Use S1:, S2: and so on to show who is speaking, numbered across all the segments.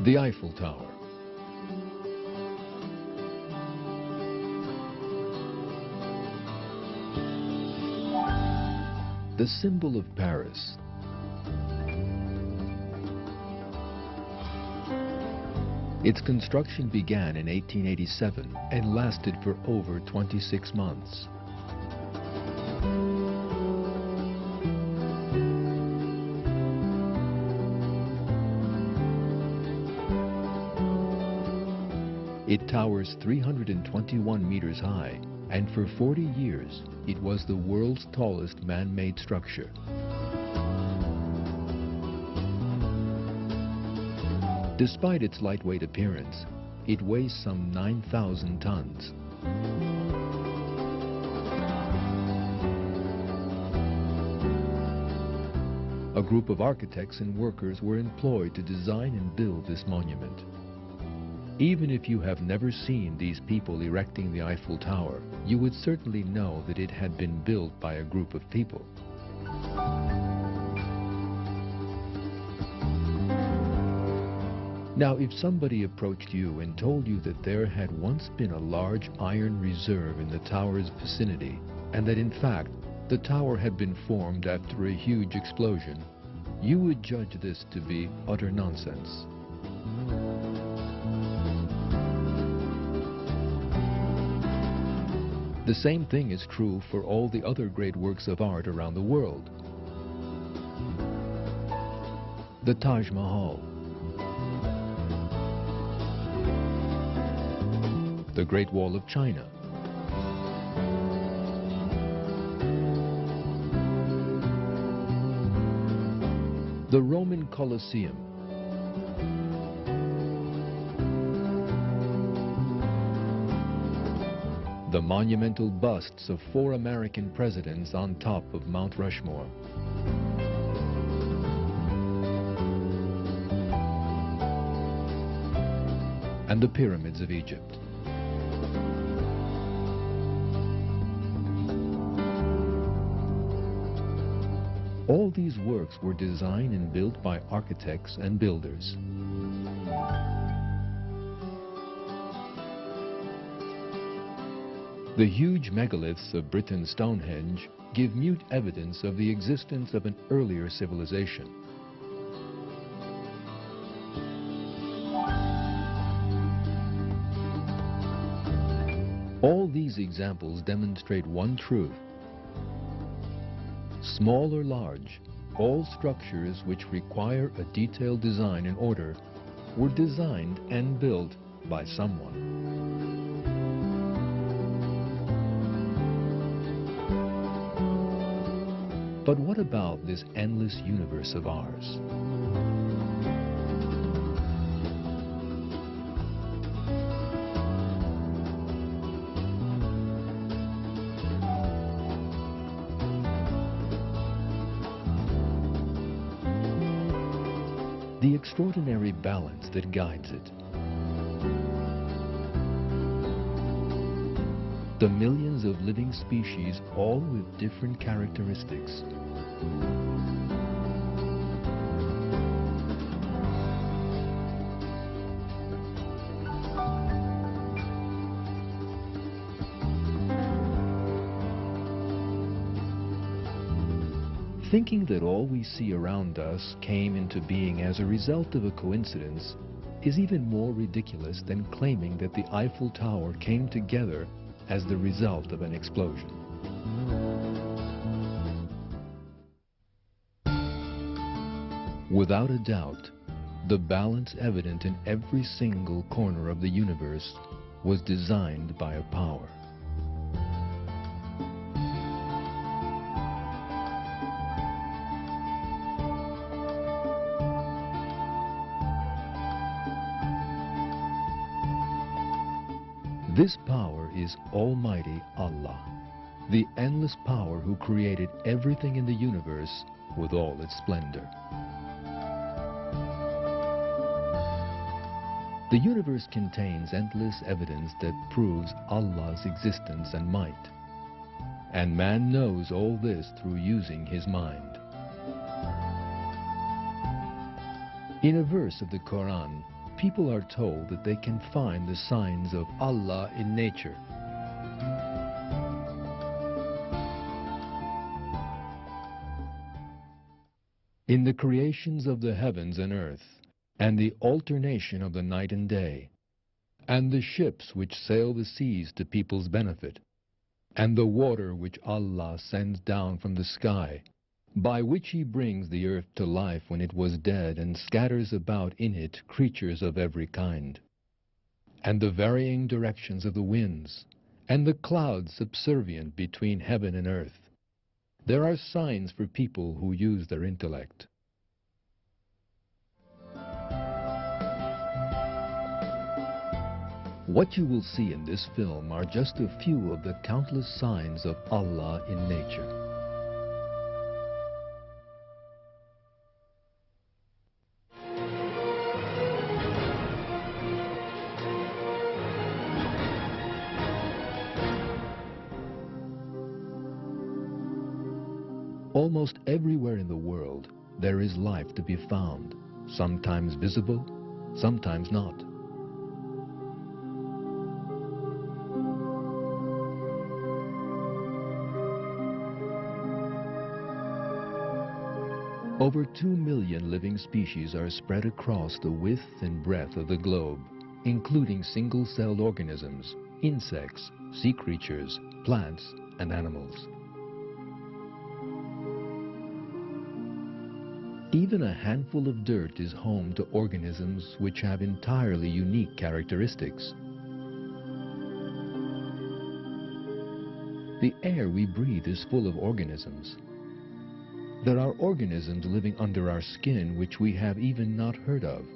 S1: The Eiffel Tower. The symbol of Paris. Its construction began in 1887 and lasted for over 26 months. It towers 321 meters high, and for 40 years, it was the world's tallest man-made structure. Despite its lightweight appearance, it weighs some 9,000 tons. A group of architects and workers were employed to design and build this monument. Even if you have never seen these people erecting the Eiffel Tower, you would certainly know that it had been built by a group of people. Now, if somebody approached you and told you that there had once been a large iron reserve in the tower's vicinity, and that in fact the tower had been formed after a huge explosion, you would judge this to be utter nonsense. The same thing is true for all the other great works of art around the world. The Taj Mahal, the Great Wall of China, the Roman Colosseum, the monumental busts of 4 American presidents on top of Mount Rushmore, and the pyramids of Egypt. All these works were designed and built by architects and builders. The huge megaliths of Britain's Stonehenge give mute evidence of the existence of an earlier civilization. All these examples demonstrate one truth. Small or large, all structures which require a detailed design and order were designed and built by someone. But what about this endless universe of ours? The extraordinary balance that guides it. The millions of living species, all with different characteristics. Thinking that all we see around us came into being as a result of a coincidence is even more ridiculous than claiming that the Eiffel Tower came together as the result of an explosion. Without a doubt, the balance evident in every single corner of the universe was designed by a power. This power is Almighty Allah, the endless power who created everything in the universe with all its splendor. The universe contains endless evidence that proves Allah's existence and might, and man knows all this through using his mind. In a verse of the Quran, people are told that they can find the signs of Allah in nature. In the creations of the heavens and earth, and the alternation of the night and day, and the ships which sail the seas to people's benefit, and the water which Allah sends down from the sky, by which He brings the earth to life when it was dead, and scatters about in it creatures of every kind, and the varying directions of the winds, and the clouds subservient between heaven and earth. There are signs for people who use their intellect. What you will see in this film are just a few of the countless signs of Allah in nature. Almost everywhere in the world, there is life to be found, sometimes visible, sometimes not. Over 2 million living species are spread across the width and breadth of the globe, including single-celled organisms, insects, sea creatures, plants, and animals. Even a handful of dirt is home to organisms which have entirely unique characteristics. The air we breathe is full of organisms. There are organisms living under our skin which we have even not heard of.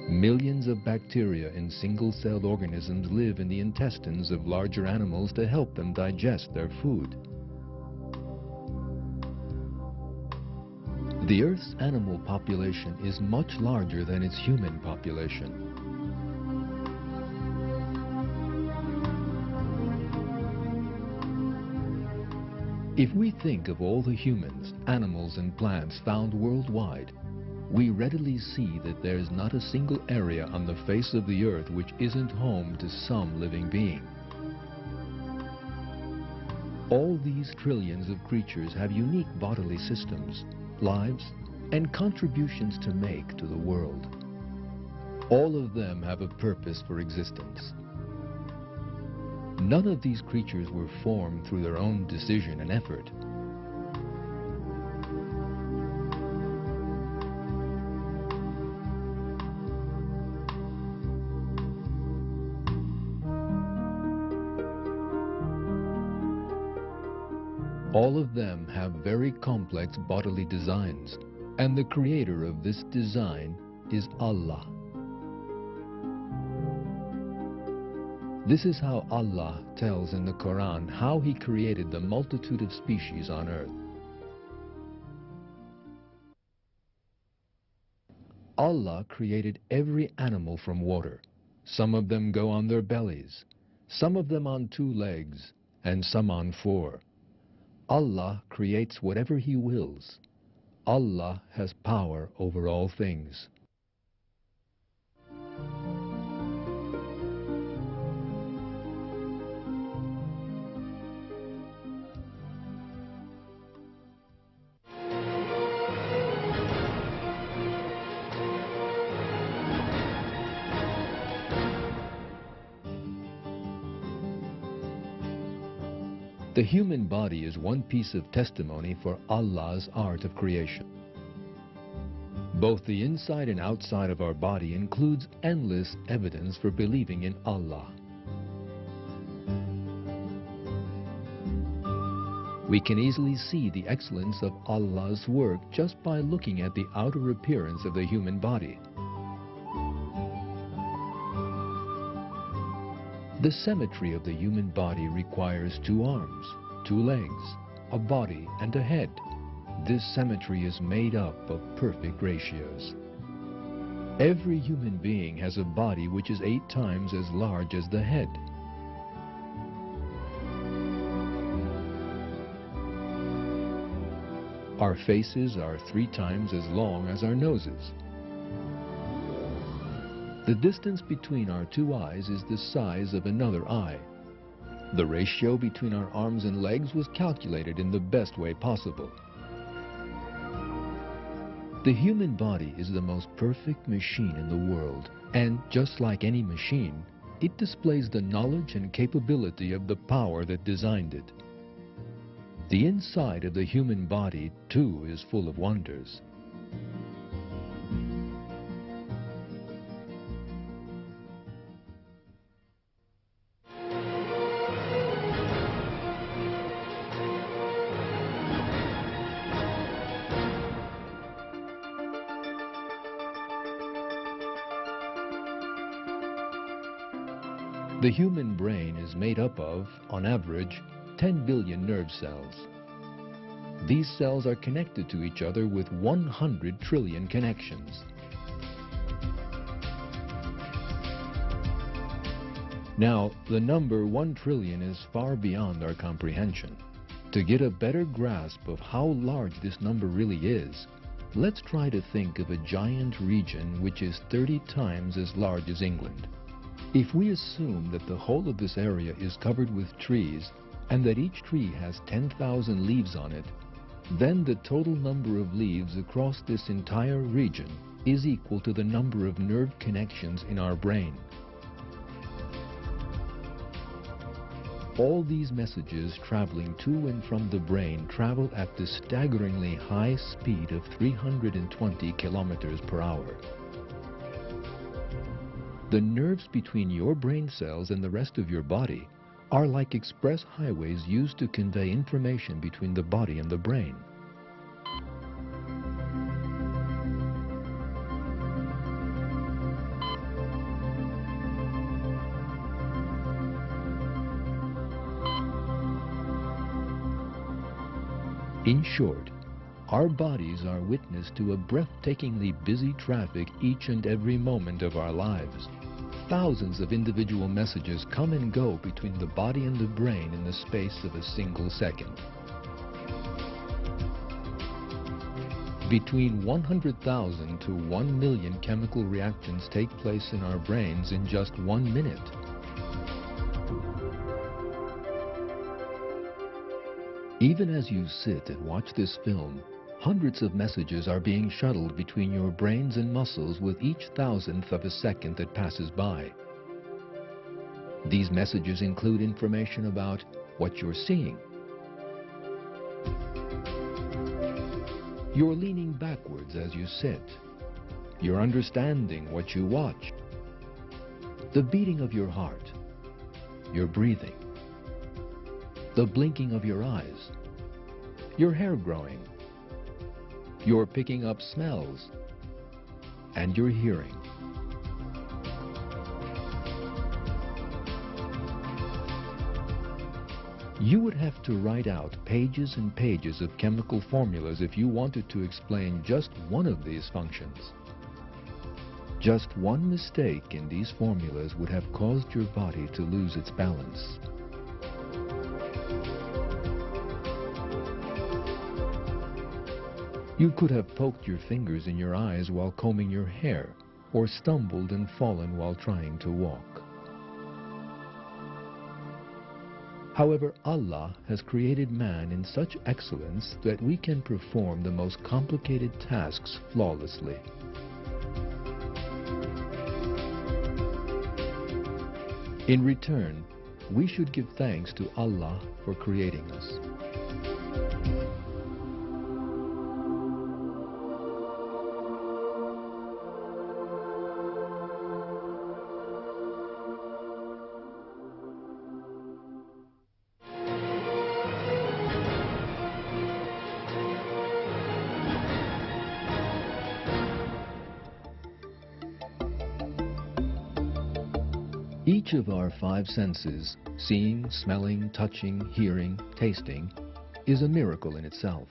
S1: Millions of bacteria in single-celled organisms live in the intestines of larger animals to help them digest their food. The Earth's animal population is much larger than its human population. If we think of all the humans, animals, and plants found worldwide, we readily see that there is not a single area on the face of the earth which isn't home to some living being. All these trillions of creatures have unique bodily systems, lives, and contributions to make to the world. All of them have a purpose for existence. None of these creatures were formed through their own decision and effort. All of them have very complex bodily designs, and the creator of this design is Allah. This is how Allah tells in the Quran how He created the multitude of species on earth. Allah created every animal from water. Some of them go on their bellies, some of them on 2 legs, and some on 4. Allah creates whatever He wills. Allah has power over all things. The human body is one piece of testimony for Allah's art of creation. Both the inside and outside of our body includes endless evidence for believing in Allah. We can easily see the excellence of Allah's work just by looking at the outer appearance of the human body. The symmetry of the human body requires 2 arms, 2 legs, a body, and a head. This symmetry is made up of perfect ratios. Every human being has a body which is 8 times as large as the head. Our faces are 3 times as long as our noses. The distance between our 2 eyes is the size of another eye. The ratio between our arms and legs was calculated in the best way possible. The human body is the most perfect machine in the world, and just like any machine, it displays the knowledge and capability of the power that designed it. The inside of the human body, too, is full of wonders. The human brain is made up of, on average, 10 billion nerve cells. These cells are connected to each other with 100 trillion connections. Now, the number 1 trillion is far beyond our comprehension. To get a better grasp of how large this number really is, let's try to think of a giant region which is 30 times as large as England. If we assume that the whole of this area is covered with trees and that each tree has 10,000 leaves on it, then the total number of leaves across this entire region is equal to the number of nerve connections in our brain. All these messages traveling to and from the brain travel at the staggeringly high speed of 320 kilometers per hour. The nerves between your brain cells and the rest of your body are like express highways used to convey information between the body and the brain. In short, our bodies are witness to a breathtakingly busy traffic each and every moment of our lives. Thousands of individual messages come and go between the body and the brain in the space of a single second. Between 100,000 to 1 million chemical reactions take place in our brains in just 1 minute. Even as you sit and watch this film, hundreds of messages are being shuttled between your brains and muscles with each thousandth of a second that passes by. These messages include information about what you're seeing. You're leaning backwards as you sit. You're understanding what you watch. The beating of your heart. Your breathing. The blinking of your eyes. Your hair growing. You're picking up smells, and you're hearing. You would have to write out pages and pages of chemical formulas if you wanted to explain just one of these functions. Just one mistake in these formulas would have caused your body to lose its balance. You could have poked your fingers in your eyes while combing your hair, or stumbled and fallen while trying to walk. However, Allah has created man in such excellence that we can perform the most complicated tasks flawlessly. In return, we should give thanks to Allah for creating us. Each of our 5 senses, seeing, smelling, touching, hearing, tasting, is a miracle in itself.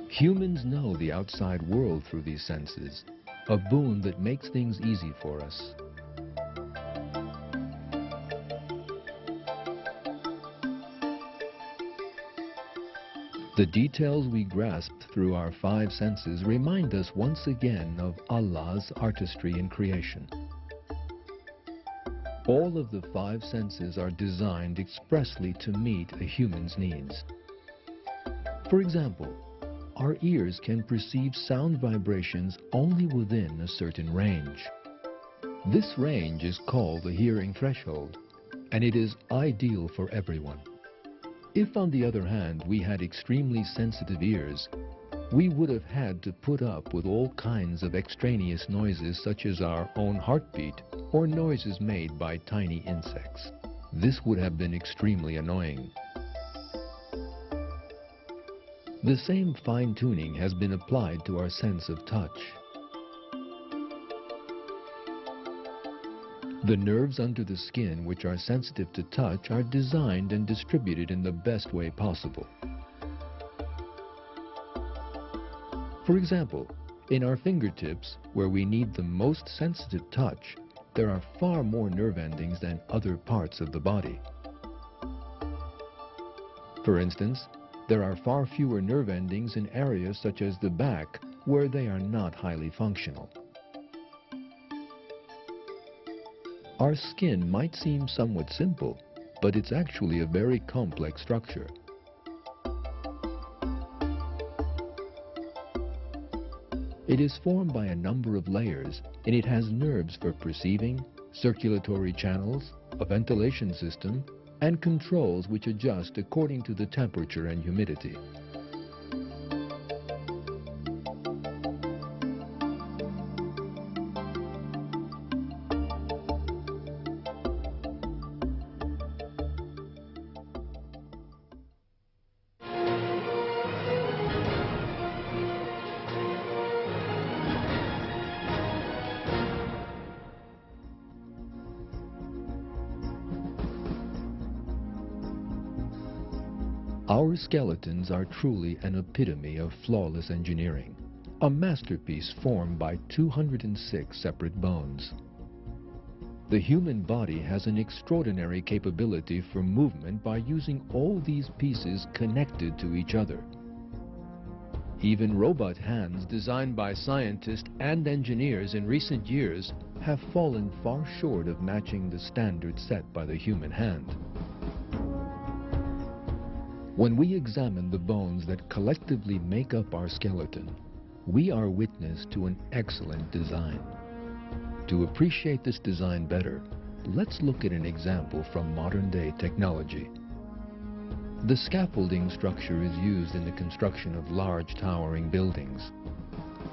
S1: Humans know the outside world through these senses, a boon that makes things easy for us. The details we grasped through our five senses remind us once again of Allah's artistry in creation. All of the five senses are designed expressly to meet a human's needs. For example, our ears can perceive sound vibrations only within a certain range. This range is called the hearing threshold, and it is ideal for everyone. If, on the other hand, we had extremely sensitive ears, we would have had to put up with all kinds of extraneous noises such as our own heartbeat or noises made by tiny insects. This would have been extremely annoying. The same fine-tuning has been applied to our sense of touch. The nerves under the skin which are sensitive to touch are designed and distributed in the best way possible. For example, in our fingertips, where we need the most sensitive touch, there are far more nerve endings than other parts of the body. For instance, there are far fewer nerve endings in areas such as the back, where they are not highly functional. Our skin might seem somewhat simple, but it's actually a very complex structure. It is formed by a number of layers, and it has nerves for perceiving, circulatory channels, a ventilation system, and controls which adjust according to the temperature and humidity. Our skeletons are truly an epitome of flawless engineering, a masterpiece formed by 206 separate bones. The human body has an extraordinary capability for movement by using all these pieces connected to each other. Even robot hands designed by scientists and engineers in recent years have fallen far short of matching the standard set by the human hand. When we examine the bones that collectively make up our skeleton, we are witness to an excellent design. To appreciate this design better, let's look at an example from modern-day technology. The scaffolding structure is used in the construction of large towering buildings.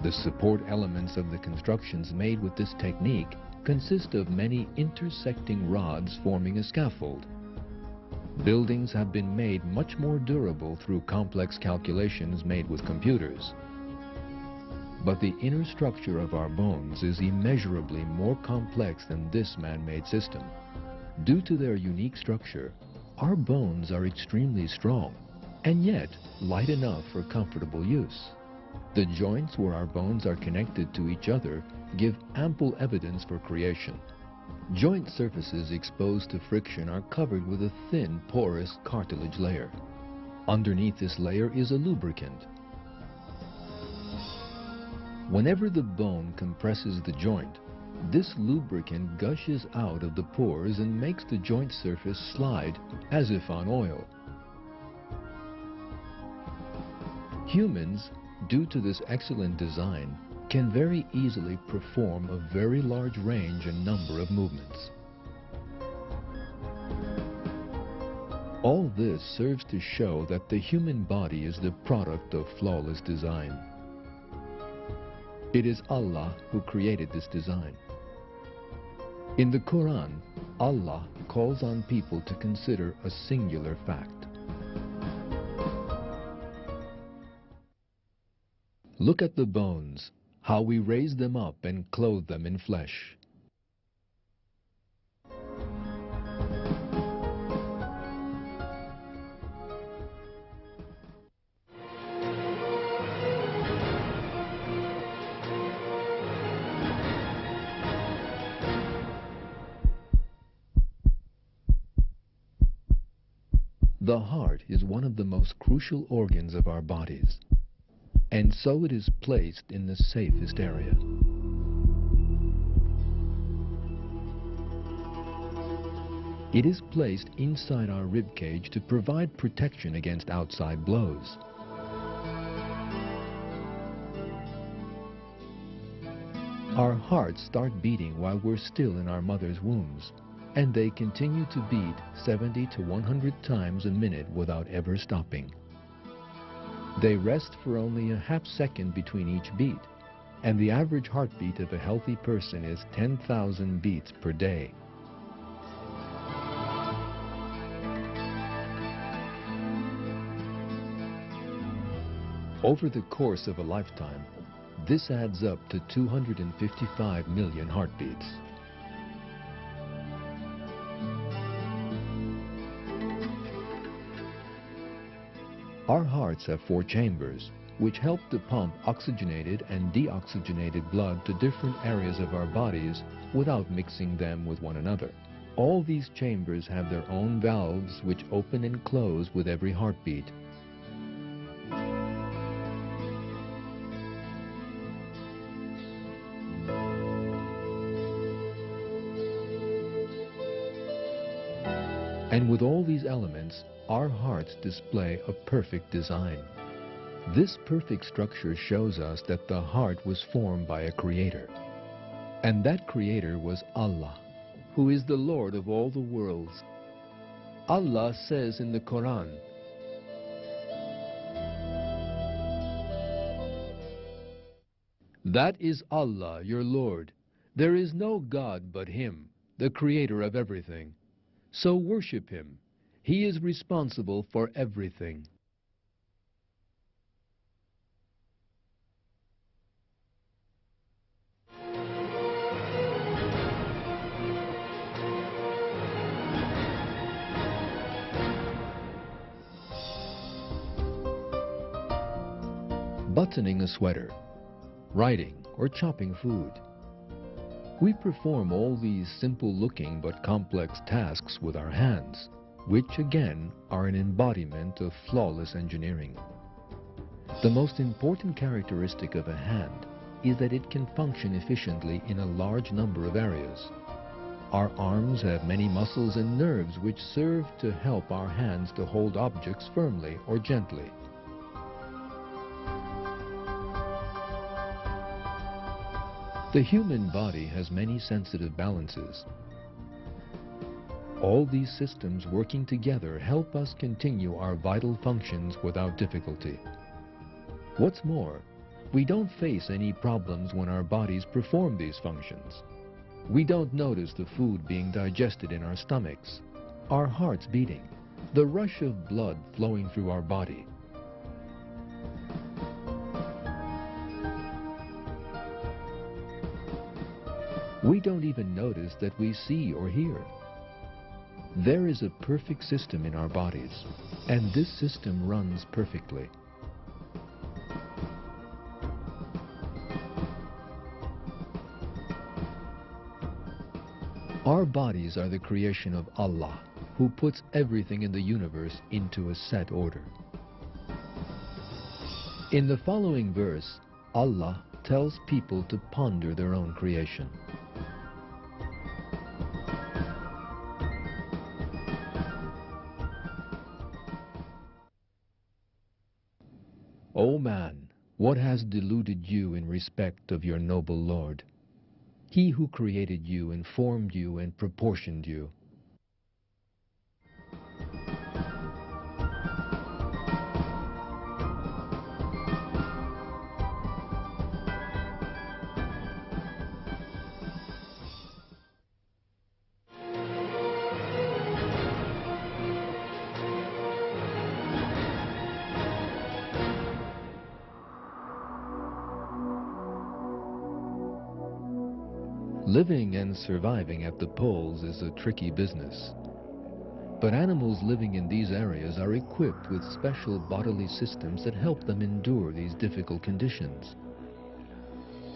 S1: The support elements of the constructions made with this technique consist of many intersecting rods forming a scaffold. Buildings have been made much more durable through complex calculations made with computers. But the inner structure of our bones is immeasurably more complex than this man-made system. Due to their unique structure, our bones are extremely strong, and yet light enough for comfortable use. The joints where our bones are connected to each other give ample evidence for creation. Joint surfaces exposed to friction are covered with a thin, porous cartilage layer. Underneath this layer is a lubricant. Whenever the bone compresses the joint, this lubricant gushes out of the pores and makes the joint surface slide as if on oil. Humans, due to this excellent design, can very easily perform a very large range and number of movements. All this serves to show that the human body is the product of flawless design. It is Allah who created this design. In the Quran, Allah calls on people to consider a singular fact. Look at the bones, how we raise them up and clothe them in flesh. The heart is one of the most crucial organs of our bodies, and so it is placed in the safest area. It is placed inside our rib cage to provide protection against outside blows. Our hearts start beating while we're still in our mother's wombs, and they continue to beat 70 to 100 times a minute without ever stopping. They rest for only a half second between each beat, and the average heartbeat of a healthy person is 10,000 beats per day. Over the course of a lifetime, this adds up to 255 million heartbeats. Our hearts have 4 chambers, which help to pump oxygenated and deoxygenated blood to different areas of our bodies without mixing them with one another. All these chambers have their own valves which open and close with every heartbeat. And with all these elements, our hearts display a perfect design. This perfect structure shows us that the heart was formed by a creator. And that creator was Allah, who is the Lord of all the worlds. Allah says in the Quran, "That is Allah, your Lord. There is no God but Him, the creator of everything. So worship Him. He is responsible for everything." Buttoning a sweater, writing, or chopping food. We perform all these simple-looking but complex tasks with our hands, which again are an embodiment of flawless engineering. The most important characteristic of a hand is that it can function efficiently in a large number of areas. Our arms have many muscles and nerves which serve to help our hands to hold objects firmly or gently. The human body has many sensitive balances. All these systems working together help us continue our vital functions without difficulty. What's more, we don't face any problems when our bodies perform these functions. We don't notice the food being digested in our stomachs, our hearts beating, the rush of blood flowing through our body. We don't even notice that we see or hear. There is a perfect system in our bodies, and this system runs perfectly. Our bodies are the creation of Allah, who puts everything in the universe into a set order. In the following verse, Allah tells people to ponder their own creation. O man, what has deluded you in respect of your noble Lord? He who created you and formed you and proportioned you. Living and surviving at the poles is a tricky business. But animals living in these areas are equipped with special bodily systems that help them endure these difficult conditions.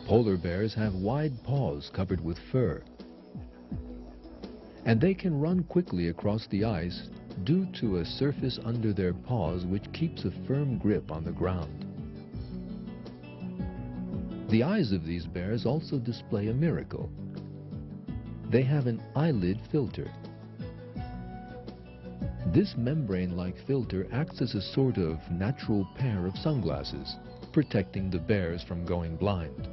S1: Polar bears have wide paws covered with fur. and they can run quickly across the ice due to a surface under their paws which keeps a firm grip on the ground. The eyes of these bears also display a miracle. They have an eyelid filter. This membrane-like filter acts as a sort of natural pair of sunglasses, protecting the bears from going blind.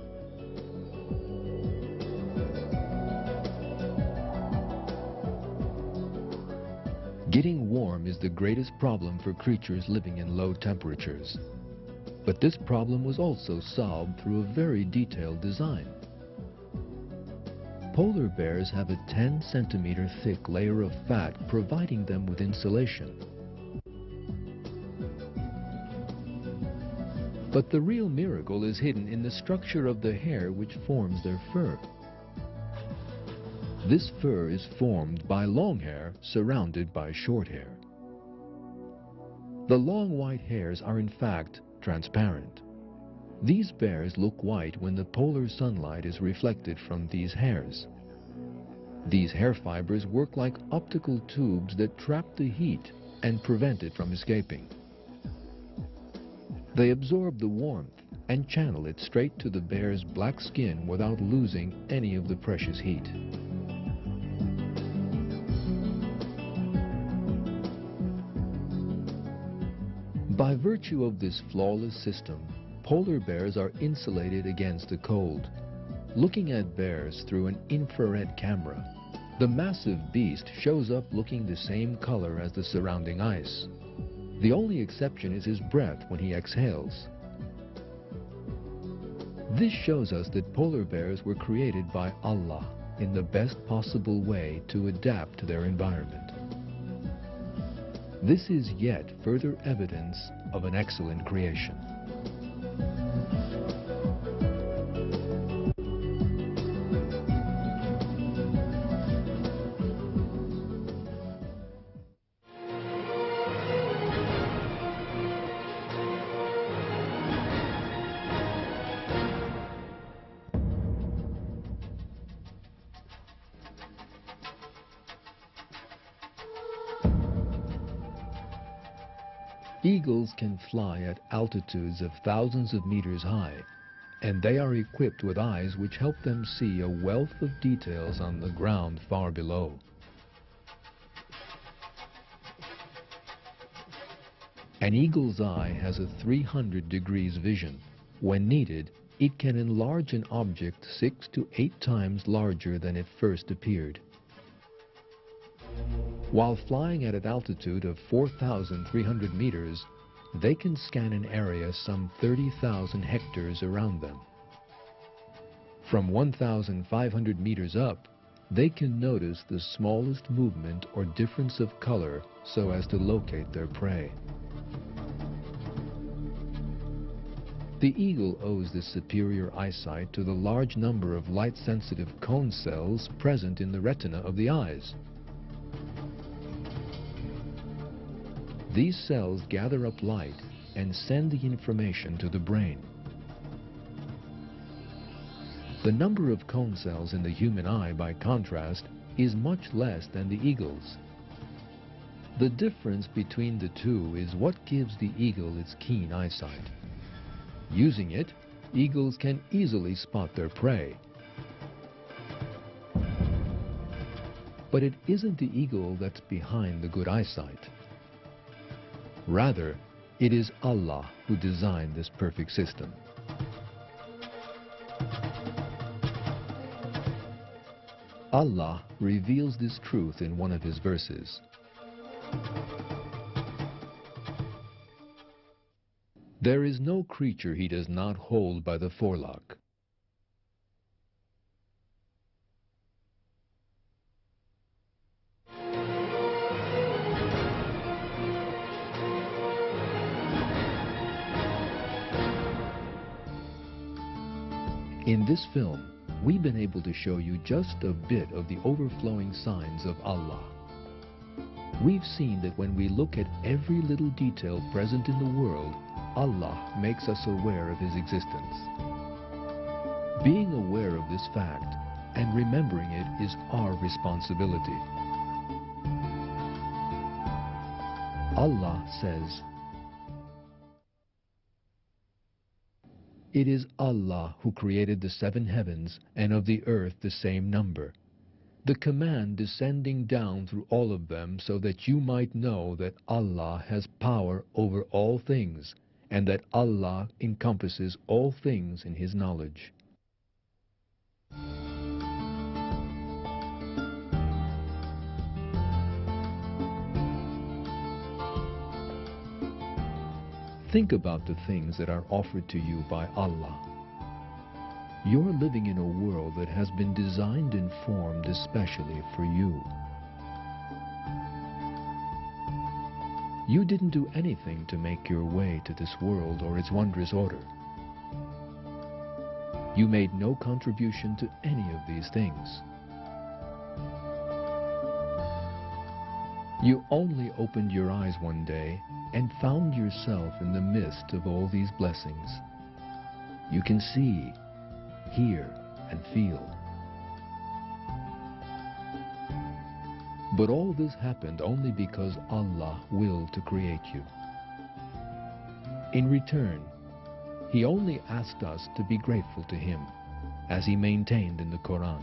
S1: Getting warm is the greatest problem for creatures living in low temperatures. But this problem was also solved through a very detailed design. Polar bears have a 10-centimeter thick layer of fat providing them with insulation. But the real miracle is hidden in the structure of the hair which forms their fur. This fur is formed by long hair surrounded by short hair. The long white hairs are in fact transparent. These bears look white when the polar sunlight is reflected from these hairs. These hair fibers work like optical tubes that trap the heat and prevent it from escaping. They absorb the warmth and channel it straight to the bear's black skin without losing any of the precious heat. By virtue of this flawless system, polar bears are insulated against the cold. Looking at bears through an infrared camera, the massive beast shows up looking the same color as the surrounding ice. The only exception is his breath when he exhales. This shows us that polar bears were created by Allah in the best possible way to adapt to their environment. This is yet further evidence of an excellent creation. Eagles can fly at altitudes of thousands of meters high, and they are equipped with eyes which help them see a wealth of details on the ground far below. An eagle's eye has a 300 degrees vision. When needed, it can enlarge an object 6 to 8 times larger than it first appeared. While flying at an altitude of 4,300 meters, they can scan an area some 30,000 hectares around them. From 1,500 meters up, they can notice the smallest movement or difference of color so as to locate their prey. The eagle owes this superior eyesight to the large number of light-sensitive cone cells present in the retina of the eyes. These cells gather up light and send the information to the brain. The number of cone cells in the human eye, by contrast, is much less than the eagle's. The difference between the two is what gives the eagle its keen eyesight. Using it, eagles can easily spot their prey. But it isn't the eagle that's behind the good eyesight. Rather, it is Allah who designed this perfect system. Allah reveals this truth in one of his verses. There is no creature he does not hold by the forelock. In this film, we've been able to show you just a bit of the overflowing signs of Allah. We've seen that when we look at every little detail present in the world, Allah makes us aware of His existence. Being aware of this fact and remembering it is our responsibility. Allah says, "It is Allah who created the 7 heavens and of the earth the same number, the command descending down through all of them so that you might know that Allah has power over all things and that Allah encompasses all things in His knowledge." Think about the things that are offered to you by Allah. You're living in a world that has been designed and formed especially for you. You didn't do anything to make your way to this world or its wondrous order. You made no contribution to any of these things. You only opened your eyes one day and found yourself in the midst of all these blessings. You can see, hear, and feel. But all this happened only because Allah willed to create you. In return, He only asked us to be grateful to Him, as He maintained in the Quran.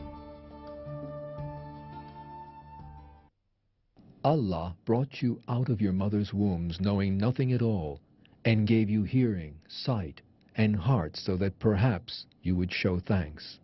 S1: Allah brought you out of your mother's wombs knowing nothing at all, and gave you hearing, sight, and heart so that perhaps you would show thanks.